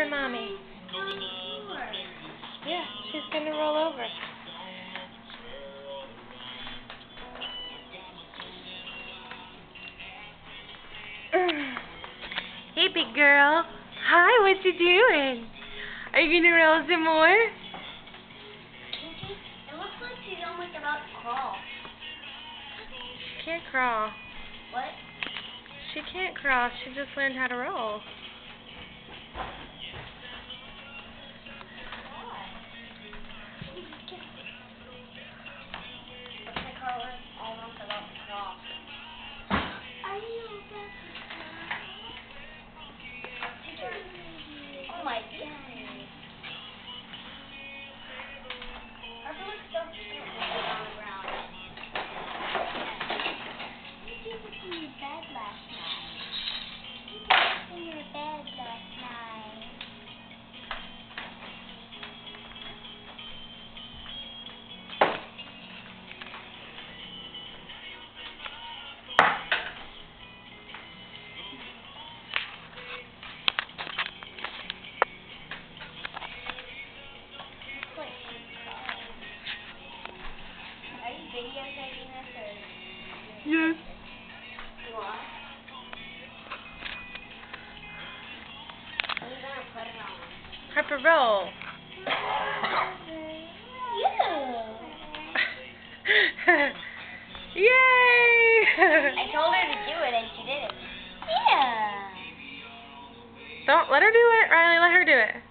her mommy. Yeah, she's gonna roll over. Hey, big girl. Hi, what you doing? Are you gonna roll some more? It looks like she's almost about to crawl. She can't crawl. What? She can't crawl. She just learned how to roll. Looks like Carla's almost about to crawl. Are you about to crawl? Oh my goodness. Harper looks so cute when she's on the ground. You did this in your bed last night. You did this in your bed last night. Are you videotaping this or? Yes. What? Are you gonna put it on? Harper, roll. Yay! I told her to do it and she did it. Yeah. Don't let her do it, Riley. Let her do it.